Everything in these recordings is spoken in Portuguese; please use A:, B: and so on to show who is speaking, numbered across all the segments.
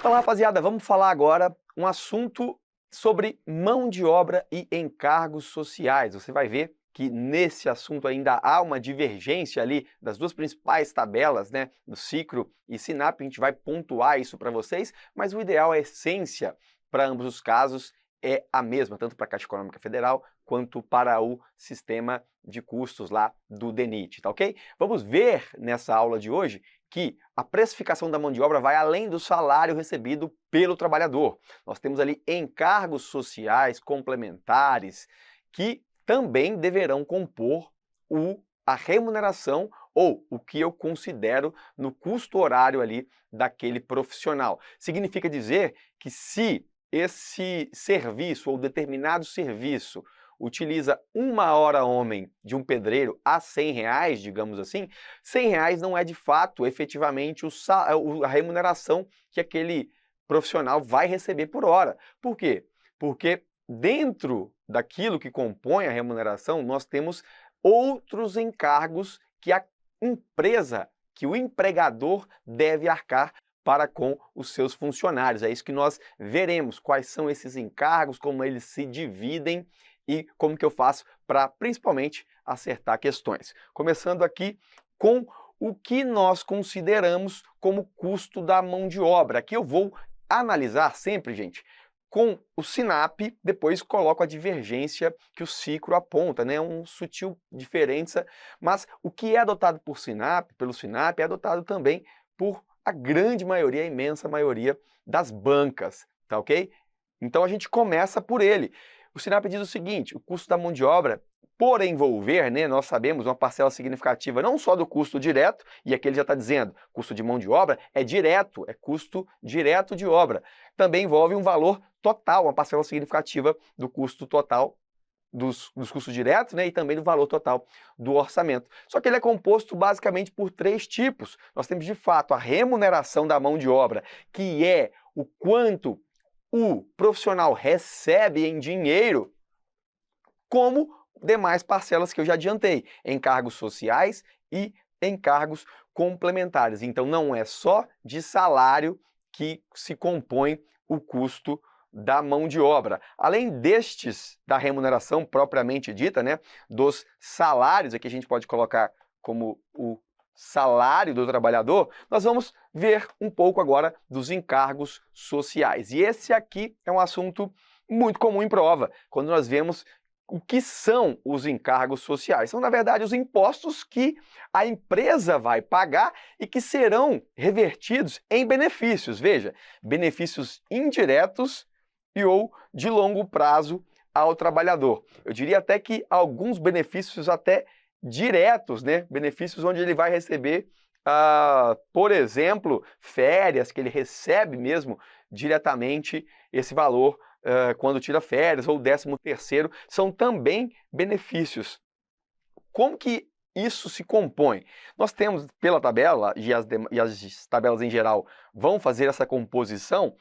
A: Então, rapaziada, vamos falar agora um assunto sobre mão de obra e encargos sociais. Você vai ver que nesse assunto ainda há uma divergência ali das duas principais tabelas, né, do Cicro e Sinap. A gente vai pontuar isso para vocês, mas o ideal, a essência para ambos os casos é a mesma, tanto para a Caixa Econômica Federal quanto para o sistema de custos lá do DENIT, tá ok? Vamos ver nessa aula de hoje que a precificação da mão de obra vai além do salário recebido pelo trabalhador. Nós temos ali encargos sociais complementares que também deverão compor a remuneração ou o que eu considero no custo horário ali daquele profissional. Significa dizer que se esse serviço ou determinado serviço utiliza 1 hora homem de um pedreiro a R$100, digamos assim, R$100 não é de fato, efetivamente, a remuneração que aquele profissional vai receber por hora. Por quê? Porque dentro daquilo que compõe a remuneração, nós temos outros encargos que a empresa, que o empregador deve arcar para com os seus funcionários. É isso que nós veremos, quais são esses encargos, como eles se dividem e como que eu faço para, principalmente, acertar questões. Começando aqui com o que nós consideramos como custo da mão de obra. Aqui eu vou analisar sempre, gente, com o Sinap, depois coloco a divergência que o Cicro aponta, né? Uma sutil diferença, mas o que é adotado pelo Sinap, é adotado também por a grande maioria, a imensa maioria das bancas, tá ok? Então a gente começa por ele. O Sinap diz o seguinte: o custo da mão de obra, por envolver, né, nós sabemos, uma parcela significativa não só do custo direto, e aqui ele já está dizendo, custo de mão de obra é direto, é custo direto de obra. Também envolve um valor total, uma parcela significativa do custo total dos custos diretos, né, e também do valor total do orçamento. Só que ele é composto basicamente por 3 tipos. Nós temos, de fato, a remuneração da mão de obra, que é o quanto o profissional recebe em dinheiro, como demais parcelas que eu já adiantei, encargos sociais e encargos complementares. Então não é só de salário que se compõe o custo da mão de obra. Além destes, da remuneração propriamente dita, né, dos salários, aqui a gente pode colocar como o salário do trabalhador, nós vamos ver um pouco agora dos encargos sociais. E esse aqui é um assunto muito comum em prova, quando nós vemos o que são os encargos sociais. São, na verdade, os impostos que a empresa vai pagar e que serão revertidos em benefícios. Veja, benefícios indiretos e ou de longo prazo ao trabalhador. Eu diria até que alguns benefícios até diretos, né? Benefícios onde ele vai receber, por exemplo, férias, que ele recebe mesmo diretamente esse valor quando tira férias, ou 13º, são também benefícios. Como que isso se compõe? Nós temos pela tabela, e as tabelas em geral vão fazer essa composição,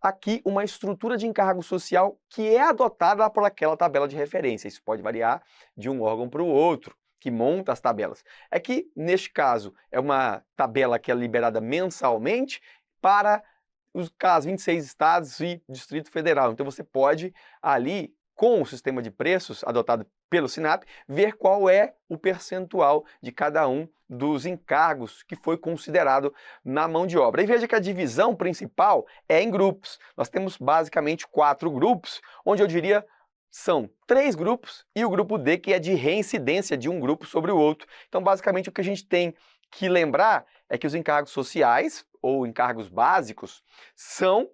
A: aqui uma estrutura de encargo social que é adotada por aquela tabela de referência. Isso pode variar de um órgão para o outro, que monta as tabelas. É que, neste caso, é uma tabela que é liberada mensalmente para os 26 estados e Distrito Federal. Então você pode ali, com o sistema de preços adotado pelo Sinap, ver qual é o percentual de cada um dos encargos que foi considerado na mão de obra. E veja que a divisão principal é em grupos. Nós temos basicamente 4 grupos, onde eu diria são 3 grupos e o grupo D, que é de reincidência de um grupo sobre o outro. Então, basicamente, o que a gente tem que lembrar é que os encargos sociais, ou encargos básicos, são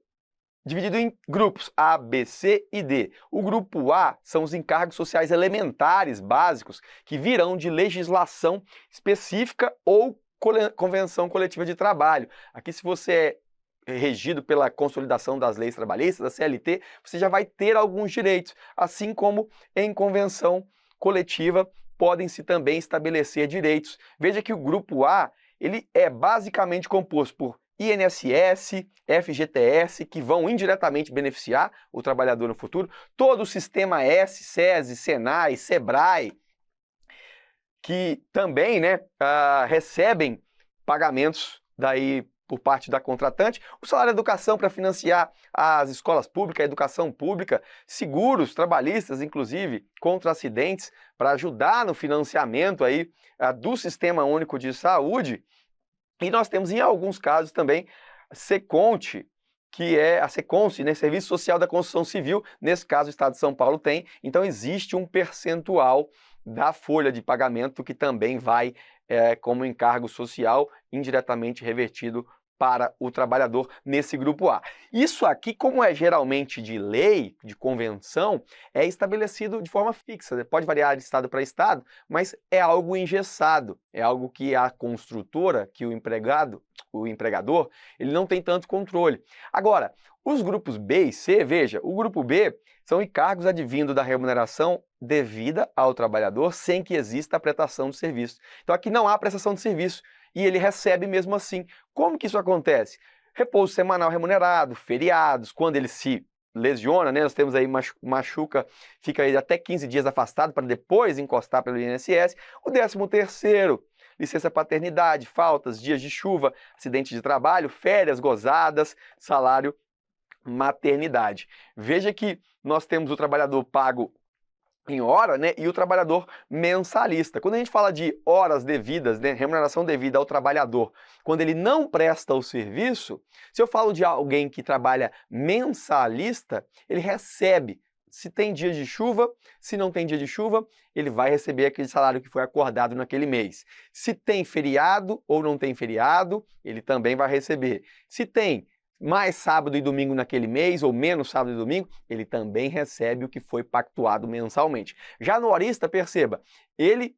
A: divididos em grupos A, B, C e D. O grupo A são os encargos sociais elementares básicos que virão de legislação específica ou convenção coletiva de trabalho. Aqui, se você é regido pela consolidação das leis trabalhistas, da CLT, você já vai ter alguns direitos, assim como em convenção coletiva podem-se também estabelecer direitos. Veja que o grupo A, ele é basicamente composto por INSS, FGTS, que vão indiretamente beneficiar o trabalhador no futuro, todo o sistema S, SESI, SENAI, SEBRAE, que também, né, recebem pagamentos daí por parte da contratante, o salário educação para financiar as escolas públicas, a educação pública, seguros trabalhistas, inclusive, contra acidentes, para ajudar no financiamento aí do Sistema Único de Saúde. E nós temos, em alguns casos também, Seconte, que é a Seconce, né, Serviço Social da Construção Civil, nesse caso o Estado de São Paulo tem, então existe um percentual da folha de pagamento que também vai como encargo social indiretamente revertido para o trabalhador nesse grupo A. Isso aqui, como é geralmente de lei, de convenção, é estabelecido de forma fixa, né? Pode variar de estado para estado, mas é algo engessado, é algo que a construtora, que o empregador, ele não tem tanto controle. Agora, os grupos B e C, veja, o grupo B são encargos advindo da remuneração devida ao trabalhador sem que exista a prestação de serviço. Então aqui não há prestação de serviço e ele recebe mesmo assim. Como que isso acontece? Repouso semanal remunerado, feriados, quando ele se lesiona, né? Nós temos aí machuca, fica aí até 15 dias afastado para depois encostar pelo INSS. O 13º, licença paternidade, faltas, dias de chuva, acidente de trabalho, férias gozadas, salário maternidade. Veja que nós temos o trabalhador pago em hora, né, e o trabalhador mensalista. Quando a gente fala de horas devidas, né, remuneração devida ao trabalhador, quando ele não presta o serviço, se eu falo de alguém que trabalha mensalista, ele recebe. Se tem dia de chuva, se não tem dia de chuva, ele vai receber aquele salário que foi acordado naquele mês. Se tem feriado ou não tem feriado, ele também vai receber. Se tem mais sábado e domingo naquele mês, ou menos sábado e domingo, ele também recebe o que foi pactuado mensalmente. Já no horista, perceba, ele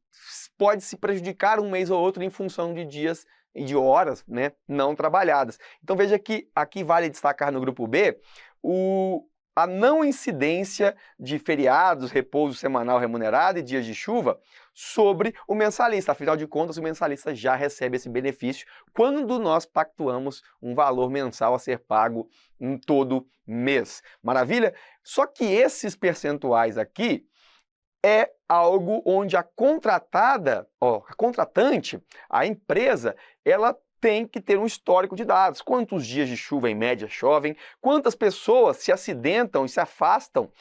A: pode se prejudicar um mês ou outro em função de dias e de horas, né, não trabalhadas. Então veja que aqui vale destacar no grupo B a não incidência de feriados, repouso semanal remunerado e dias de chuva sobre o mensalista. Afinal de contas, o mensalista já recebe esse benefício quando nós pactuamos um valor mensal a ser pago em todo mês. Maravilha? Só que esses percentuais aqui é algo onde a contratante, a empresa, ela tem que ter um histórico de dados. Quantos dias de chuva, em média, chovem? Quantas pessoas se acidentam e se afastam?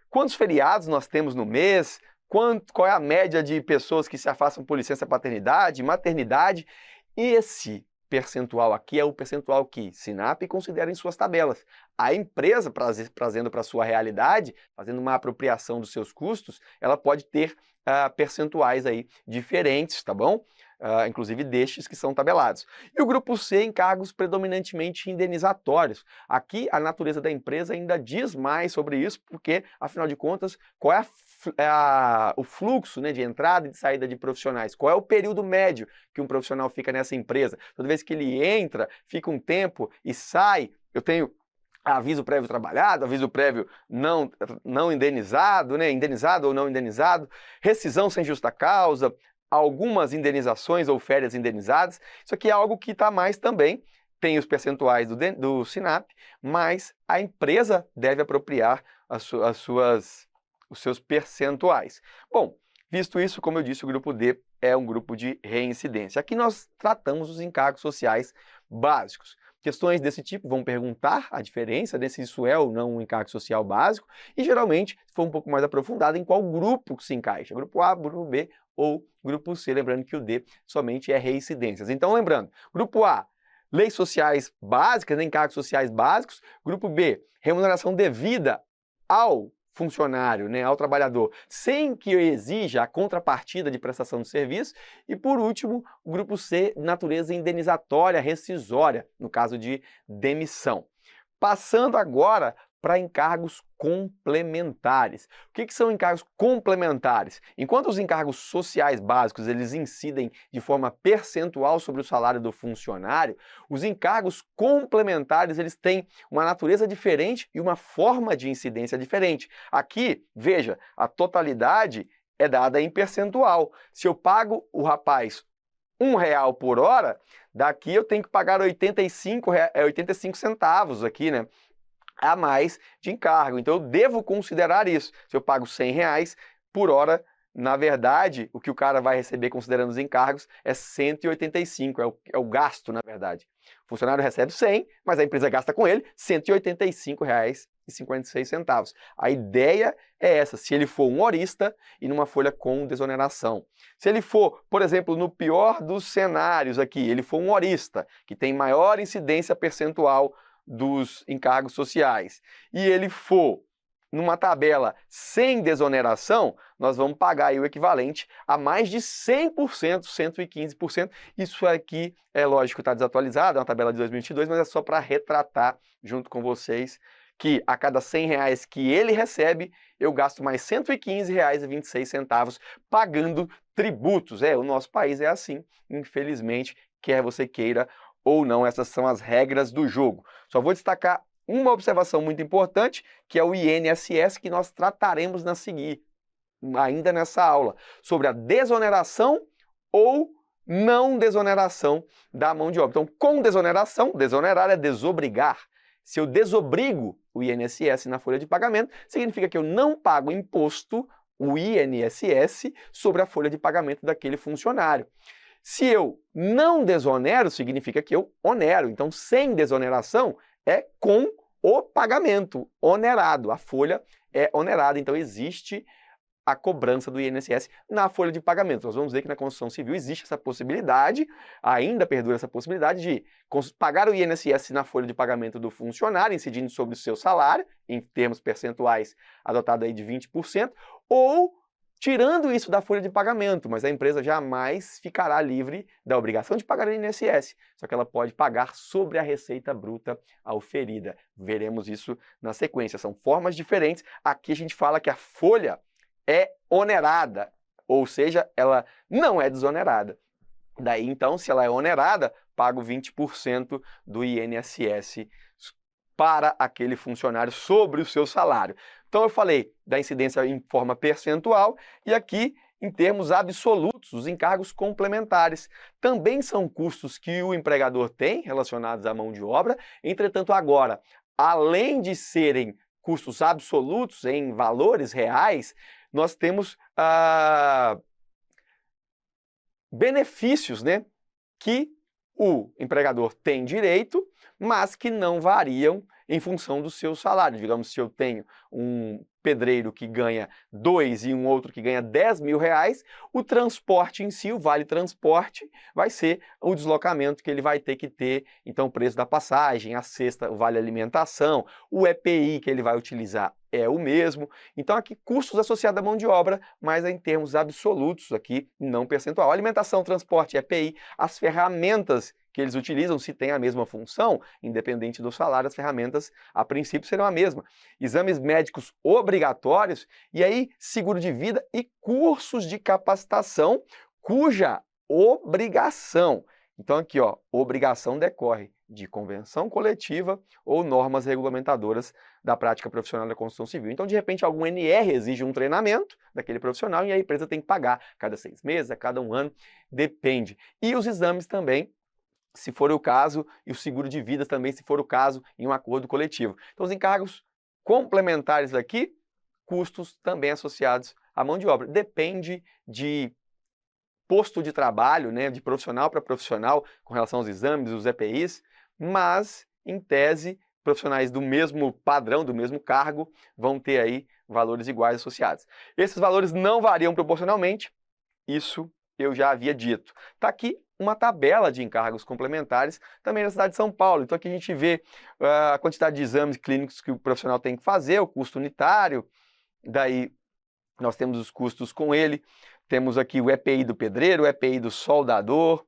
A: Quantos feriados nós temos no mês? Qual é a média de pessoas que se afastam por licença paternidade, maternidade? Esse percentual aqui é o percentual que Sinap considera em suas tabelas. A empresa, trazendo para a sua realidade, fazendo uma apropriação dos seus custos, ela pode ter percentuais aí diferentes, tá bom? Inclusive destes que são tabelados. E o grupo C, encargos predominantemente indenizatórios. Aqui a natureza da empresa ainda diz mais sobre isso, porque, afinal de contas, qual é o fluxo, né, de entrada e de saída de profissionais? Qual é o período médio que um profissional fica nessa empresa? Toda vez que ele entra, fica um tempo e sai, eu tenho aviso prévio trabalhado, aviso prévio não indenizado, né, indenizado ou não indenizado, rescisão sem justa causa, algumas indenizações ou férias indenizadas. Isso aqui é algo que está mais também, tem os percentuais do Sinap, mas a empresa deve apropriar os seus percentuais. Bom, visto isso, como eu disse, o grupo D é um grupo de reincidência. Aqui nós tratamos os encargos sociais básicos. Questões desse tipo vão perguntar a diferença, né, se isso é ou não um encargo social básico, e geralmente, se for um pouco mais aprofundado, em qual grupo se encaixa, grupo A, grupo B ou grupo C, lembrando que o D somente é reincidências. Então, lembrando, grupo A, leis sociais básicas, né, encargos sociais básicos, grupo B, remuneração devida ao funcionário, né, ao trabalhador, sem que exija a contrapartida de prestação de serviço. E, por último, o grupo C, natureza indenizatória, rescisória, no caso de demissão. Passando agora para encargos complementares. O que são encargos complementares? Enquanto os encargos sociais básicos eles incidem de forma percentual sobre o salário do funcionário, os encargos complementares eles têm uma natureza diferente e uma forma de incidência diferente. Aqui, veja, a totalidade é dada em percentual. Se eu pago o rapaz R$1 por hora, daqui eu tenho que pagar 85 centavos aqui, né, a mais de encargo. Então eu devo considerar isso. Se eu pago R$100 por hora, na verdade, o que o cara vai receber considerando os encargos é 185, é o gasto, na verdade. O funcionário recebe 100, mas a empresa gasta com ele R$ 185,56. A ideia é essa, se ele for um horista e numa folha com desoneração. Se ele for, por exemplo, no pior dos cenários aqui, ele for um horista, que tem maior incidência percentual dos encargos sociais, e ele for numa tabela sem desoneração, nós vamos pagar aí o equivalente a mais de 100%, 115%. Isso aqui, é lógico, está desatualizado, é uma tabela de 2022, mas é só para retratar junto com vocês que a cada R$100 que ele recebe, eu gasto mais R$ 115,26 pagando tributos. O nosso país é assim, infelizmente, quer você queira ou não, essas são as regras do jogo. Só vou destacar uma observação muito importante, que é o INSS, que nós trataremos a seguir, ainda nessa aula, sobre a desoneração ou não desoneração da mão de obra. Então, com desoneração, desonerar é desobrigar. Se eu desobrigo o INSS na folha de pagamento, significa que eu não pago imposto, o INSS, sobre a folha de pagamento daquele funcionário. Se eu não desonero, significa que eu onero. Então, sem desoneração é com o pagamento onerado. A folha é onerada, então existe a cobrança do INSS na folha de pagamento. Nós vamos ver que na construção civil existe essa possibilidade, ainda perdura essa possibilidade de pagar o INSS na folha de pagamento do funcionário, incidindo sobre o seu salário, em termos percentuais adotado aí de 20%, ou tirando isso da folha de pagamento, mas a empresa jamais ficará livre da obrigação de pagar o INSS, só que ela pode pagar sobre a receita bruta auferida. Veremos isso na sequência, são formas diferentes. Aqui a gente fala que a folha é onerada, ou seja, ela não é desonerada. Daí então, se ela é onerada, pago 20% do INSS para aquele funcionário sobre o seu salário. Então eu falei da incidência em forma percentual e aqui em termos absolutos, os encargos complementares também são custos que o empregador tem relacionados à mão de obra. Entretanto, agora, além de serem custos absolutos em valores reais, nós temos benefícios, né, que o empregador tem direito, mas que não variam em função do seu salário. Digamos, se eu tenho um pedreiro que ganha 2 e um outro que ganha 10 mil reais, o transporte em si, o vale transporte, vai ser o deslocamento que ele vai ter que ter, então o preço da passagem, a cesta, o vale alimentação, o EPI que ele vai utilizar é o mesmo. Então aqui custos associados à mão de obra, mas em termos absolutos aqui, não percentual. Alimentação, transporte, EPI, as ferramentas que eles utilizam, se tem a mesma função, independente do salário, as ferramentas a princípio serão a mesma. Exames médicos obrigatórios e aí seguro de vida e cursos de capacitação cuja obrigação, então aqui ó, obrigação decorre de convenção coletiva ou normas regulamentadoras da prática profissional da construção civil. Então, de repente, algum NR exige um treinamento daquele profissional e a empresa tem que pagar cada 6 meses, a cada 1 ano, depende. E os exames também, se for o caso, e o seguro de vida também, se for o caso, em um acordo coletivo. Então, os encargos complementares aqui, custos também associados à mão de obra. Depende de posto de trabalho, né, de profissional para profissional, com relação aos exames, os EPIs, mas, em tese, profissionais do mesmo padrão, do mesmo cargo, vão ter aí valores iguais associados. Esses valores não variam proporcionalmente, isso eu já havia dito. Está aqui uma tabela de encargos complementares também na cidade de São Paulo. Então aqui a gente vê a quantidade de exames clínicos que o profissional tem que fazer, o custo unitário, daí nós temos os custos com ele, temos aqui o EPI do pedreiro, o EPI do soldador,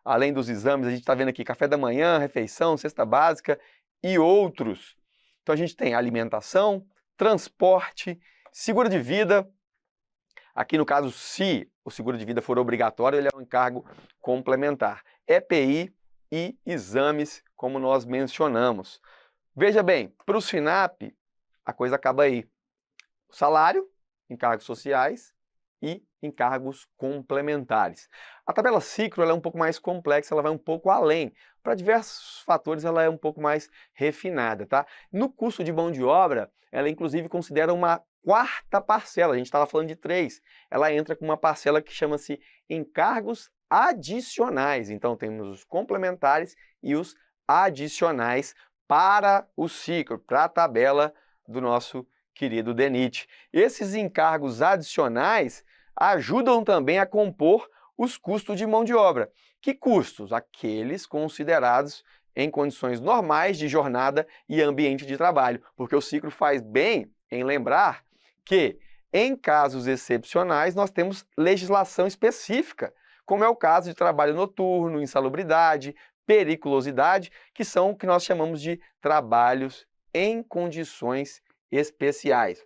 A: além dos exames, a gente está vendo aqui café da manhã, refeição, cesta básica e outros. Então a gente tem alimentação, transporte, seguro de vida. Aqui no caso, se o seguro de vida for obrigatório, ele é um encargo complementar. EPI e exames, como nós mencionamos. Veja bem, para o SINAP, a coisa acaba aí. Salário, encargos sociais e encargos complementares. A tabela Cicro ela é um pouco mais complexa, ela vai um pouco além. Para diversos fatores ela é um pouco mais refinada, tá? No custo de mão de obra, ela inclusive considera uma quarta parcela, a gente estava falando de 3, ela entra com uma parcela que chama-se encargos adicionais. Então, temos os complementares e os adicionais para o ciclo, para a tabela do nosso querido DENIT. Esses encargos adicionais ajudam também a compor os custos de mão de obra. Que custos? Aqueles considerados em condições normais de jornada e ambiente de trabalho, porque o ciclo faz bem em lembrar que, em casos excepcionais, nós temos legislação específica, como é o caso de trabalho noturno, insalubridade, periculosidade, que são o que nós chamamos de trabalhos em condições especiais.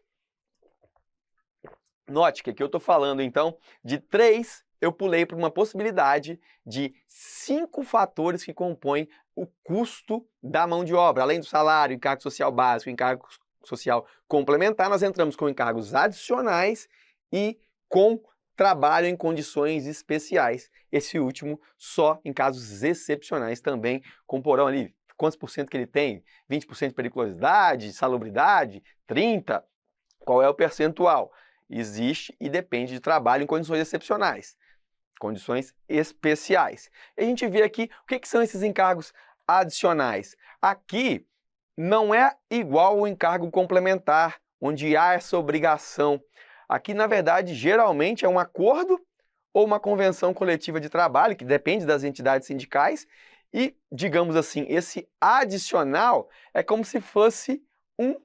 A: Note que aqui eu estou falando, então, de 3, eu pulei para uma possibilidade de 5 fatores que compõem o custo da mão de obra. Além do salário, encargo social básico, encargo social complementar, nós entramos com encargos adicionais e com trabalho em condições especiais. Esse último só em casos excepcionais também comporão ali. Quantos por cento que ele tem? 20% de periculosidade, salubridade, 30%? Qual é o percentual? Existe e depende de trabalho em condições excepcionais, condições especiais. E a gente vê aqui o que são esses encargos adicionais. Aqui não é igual ao encargo complementar, onde há essa obrigação. Aqui, na verdade, geralmente é um acordo ou uma convenção coletiva de trabalho, que depende das entidades sindicais, e, digamos assim, esse adicional é como se fosse um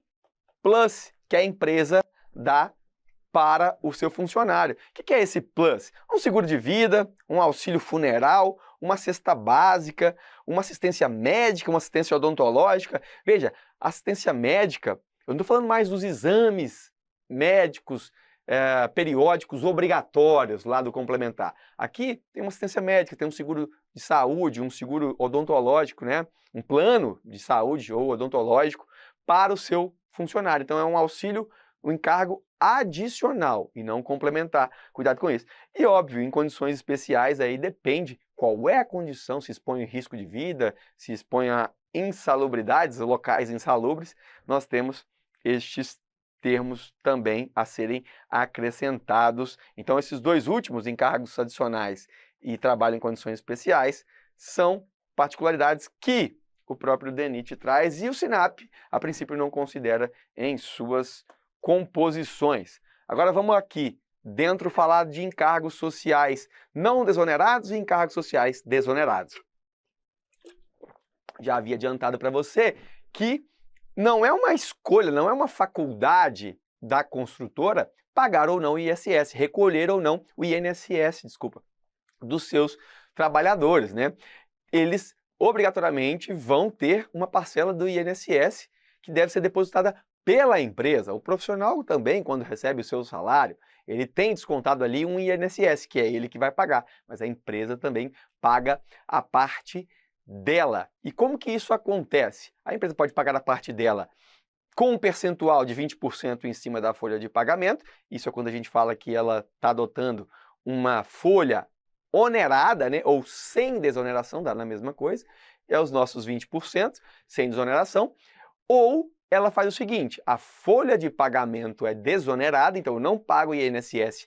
A: plus que a empresa dá para o seu funcionário. O que é esse plus? Um seguro de vida, um auxílio funeral, uma cesta básica, uma assistência médica, uma assistência odontológica. Veja, assistência médica, eu não estou falando mais dos exames médicos periódicos obrigatórios lá do complementar. Aqui tem uma assistência médica, tem um seguro de saúde, um seguro odontológico, né? Um plano de saúde ou odontológico para o seu funcionário. Então é um auxílio, um encargo adicional e não complementar. Cuidado com isso. E óbvio, em condições especiais aí depende qual é a condição, se expõe em risco de vida, se expõe a insalubridades, locais insalubres, nós temos estes termos também a serem acrescentados. Então esses dois últimos, encargos adicionais e trabalho em condições especiais, são particularidades que o próprio DENIT traz e o SINAP, a princípio, não considera em suas composições. Agora vamos aqui, dentro, falar de encargos sociais não desonerados e encargos sociais desonerados. Já havia adiantado para você que não é uma escolha, não é uma faculdade da construtora pagar ou não o ISS, recolher ou não o INSS, desculpa, dos seus trabalhadores, né? Eles obrigatoriamente vão ter uma parcela do INSS que deve ser depositada pela empresa. O profissional também, quando recebe o seu salário, ele tem descontado ali um INSS, que é ele que vai pagar, mas a empresa também paga a parte dela. E como que isso acontece? A empresa pode pagar a parte dela com um percentual de 20% em cima da folha de pagamento. Isso é quando a gente fala que ela está adotando uma folha onerada, né, ou sem desoneração, dá na mesma coisa, é os nossos 20%, sem desoneração, ou ela faz o seguinte, a folha de pagamento é desonerada, então eu não pago INSS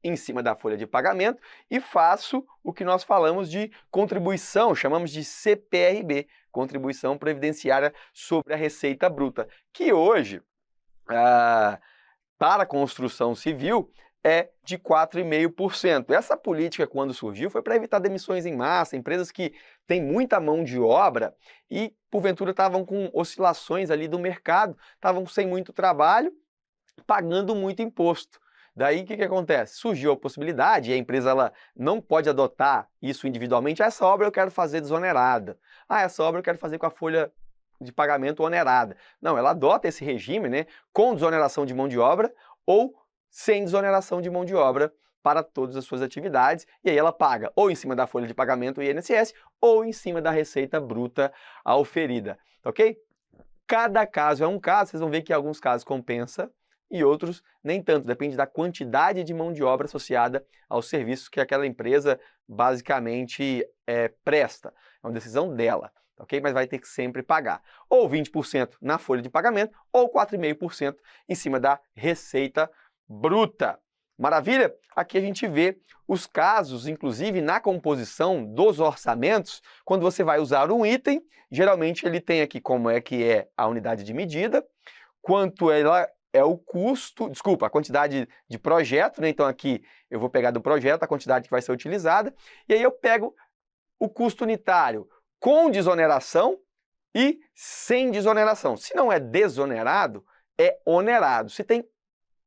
A: em cima da folha de pagamento e faço o que nós falamos de contribuição, chamamos de CPRB, Contribuição Previdenciária sobre a Receita Bruta, que hoje, para a construção civil, é de 4,5%. Essa política, quando surgiu, foi para evitar demissões em massa, empresas que têm muita mão de obra e, porventura, estavam com oscilações ali do mercado, estavam sem muito trabalho, pagando muito imposto. Daí, o que acontece? Surgiu a possibilidade, e a empresa ela não pode adotar isso individualmente. Essa obra eu quero fazer desonerada. Essa obra eu quero fazer com a folha de pagamento onerada. Não, ela adota esse regime, né, com desoneração de mão de obra ou sem desoneração de mão de obra para todas as suas atividades, e aí ela paga ou em cima da folha de pagamento o INSS ou em cima da receita bruta auferida, ok? Cada caso é um caso, vocês vão ver que em alguns casos compensa e outros nem tanto, depende da quantidade de mão de obra associada aos serviços que aquela empresa basicamente presta, é uma decisão dela. ok? Mas vai ter que sempre pagar. Ou 20% na folha de pagamento, ou 4,5% em cima da receita bruta. Maravilha? Aqui a gente vê os casos, inclusive na composição dos orçamentos, quando você vai usar um item, geralmente ele tem aqui como é que é a unidade de medida, quanto ela é o custo, desculpa, a quantidade de projeto, né? Então aqui eu vou pegar do projeto a quantidade que vai ser utilizada, e aí eu pego o custo unitário com desoneração e sem desoneração. Se não é desonerado, é onerado. Se tem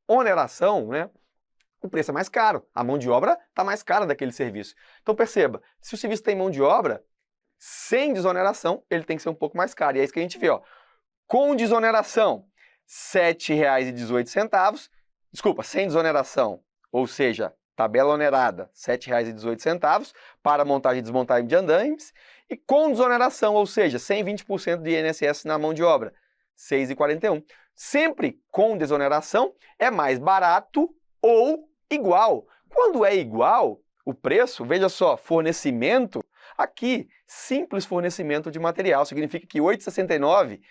A: oneração, né? O preço é mais caro, a mão de obra está mais cara daquele serviço. Então perceba, se o serviço tem mão de obra, sem desoneração, ele tem que ser um pouco mais caro. E é isso que a gente vê, ó. Com desoneração, R$ 7,18, desculpa, sem desoneração, ou seja, tabela onerada, R$ 7,18 para montagem e desmontagem de andames, e com desoneração, ou seja, sem 20% de INSS na mão de obra, R$ 6,41. Sempre com desoneração é mais barato ou igual. Quando é igual, o preço, veja só, fornecimento, aqui, simples fornecimento de material, significa que R$ 8,69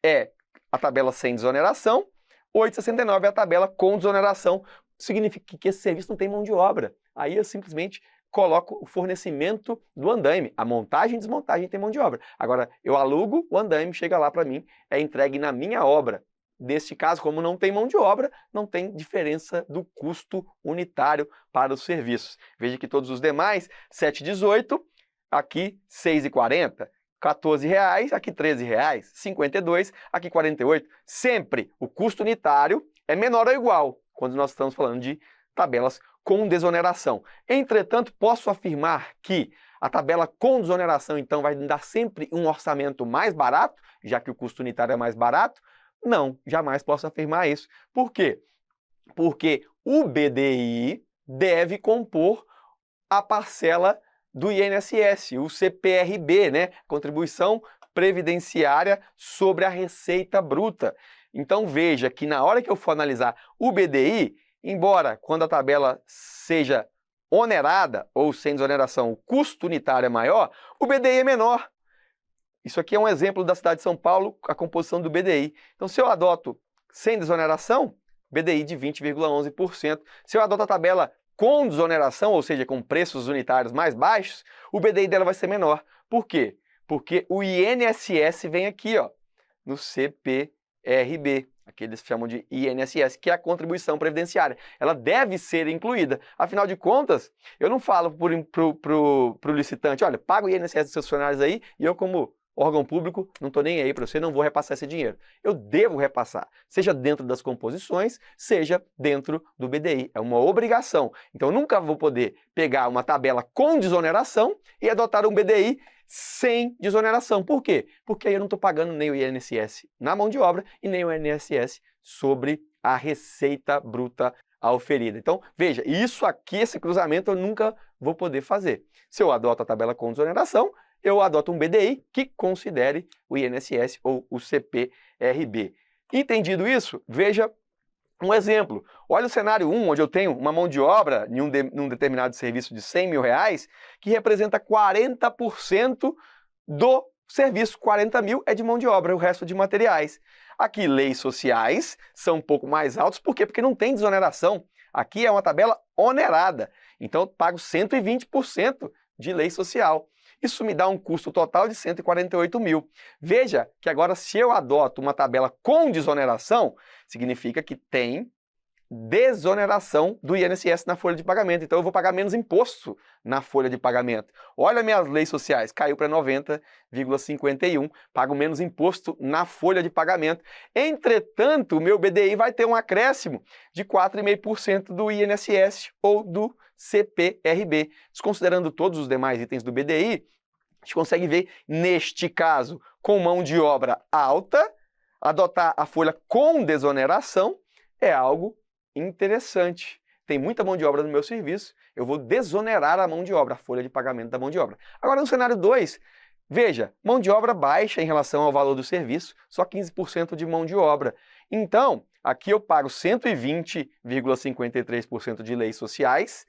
A: é a tabela sem desoneração, R$ 8,69 é a tabela com desoneração, significa que esse serviço não tem mão de obra. Aí eu simplesmente coloco o fornecimento do andaime, a montagem e desmontagem tem mão de obra. Agora, eu alugo o andaime, chega lá para mim, é entregue na minha obra. Neste caso, como não tem mão de obra, não tem diferença do custo unitário para os serviços. Veja que todos os demais, R$ 7,18, aqui R$ 6,40, R$ 14,00, aqui R$ 13,00, R$ 52,00, aqui R$ 48,00. Sempre o custo unitário é menor ou igual, quando nós estamos falando de tabelas com desoneração. Entretanto, posso afirmar que a tabela com desoneração, então, vai dar sempre um orçamento mais barato, já que o custo unitário é mais barato? Não, jamais posso afirmar isso. Por quê? Porque o BDI deve compor a parcela do INSS, o CPRB, né? Contribuição Previdenciária sobre a Receita Bruta. Então veja que na hora que eu for analisar o BDI, embora quando a tabela seja onerada ou sem desoneração, o custo unitário é maior, o BDI é menor. Isso aqui é um exemplo da cidade de São Paulo, a composição do BDI. Então, se eu adoto sem desoneração, BDI de 20,11%. Se eu adoto a tabela com desoneração, ou seja, com preços unitários mais baixos, o BDI dela vai ser menor. Por quê? Porque o INSS vem aqui, ó, no CPRB. Aqui eles chamam de INSS, que é a contribuição previdenciária. Ela deve ser incluída. Afinal de contas, eu não falo pro licitante, olha, paga o INSS dos seus funcionários aí, e eu como órgão público, não estou nem aí para você, não vou repassar esse dinheiro. Eu devo repassar, seja dentro das composições, seja dentro do BDI. É uma obrigação. Então, eu nunca vou poder pegar uma tabela com desoneração e adotar um BDI sem desoneração. Por quê? Porque aí eu não estou pagando nem o INSS na mão de obra e nem o INSS sobre a receita bruta auferida. Então, veja, isso aqui, esse cruzamento eu nunca vou poder fazer. Se eu adoto a tabela com desoneração, eu adoto um BDI que considere o INSS ou o CPRB. Entendido isso, veja um exemplo. Olha o cenário 1, onde eu tenho uma mão de obra num determinado serviço de R$ 100.000, que representa 40% do serviço. 40 mil é de mão de obra, o resto de materiais. Aqui, leis sociais são um pouco mais altos. Por quê? Porque não tem desoneração. Aqui é uma tabela onerada. Então, eu pago 120% de lei social. Isso me dá um custo total de 148 mil. Veja que agora, se eu adoto uma tabela com desoneração, significa que tem desoneração do INSS na folha de pagamento. Então, eu vou pagar menos imposto na folha de pagamento. Olha minhas leis sociais, caiu para 90,51. Pago menos imposto na folha de pagamento. Entretanto, o meu BDI vai ter um acréscimo de 4,5% do INSS ou do CPRB. Desconsiderando todos os demais itens do BDI, a gente consegue ver, neste caso, com mão de obra alta, adotar a folha com desoneração é algo interessante. Tem muita mão de obra no meu serviço, eu vou desonerar a mão de obra, a folha de pagamento da mão de obra. Agora, no cenário 2, veja, mão de obra baixa em relação ao valor do serviço, só 15% de mão de obra. Então, aqui eu pago 120,53% de leis sociais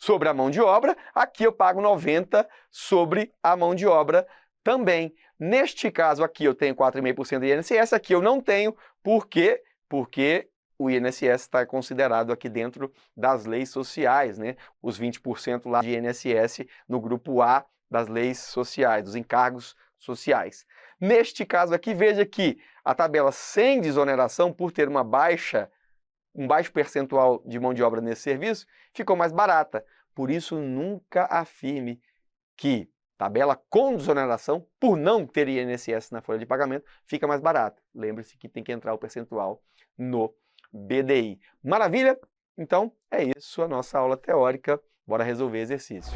A: sobre a mão de obra, aqui eu pago 90% sobre a mão de obra também. Neste caso aqui eu tenho 4,5% de INSS, aqui eu não tenho. Por quê? Porque o INSS está considerado aqui dentro das leis sociais, né? Os 20% lá de INSS no grupo A das leis sociais, dos encargos sociais. Neste caso aqui, veja que a tabela sem desoneração, por ter um baixo percentual de mão de obra nesse serviço, ficou mais barata. Por isso, nunca afirme que tabela com desoneração, por não ter INSS na folha de pagamento, fica mais barata. Lembre-se que tem que entrar o percentual no BDI. Maravilha? Então, é isso a nossa aula teórica. Bora resolver exercício.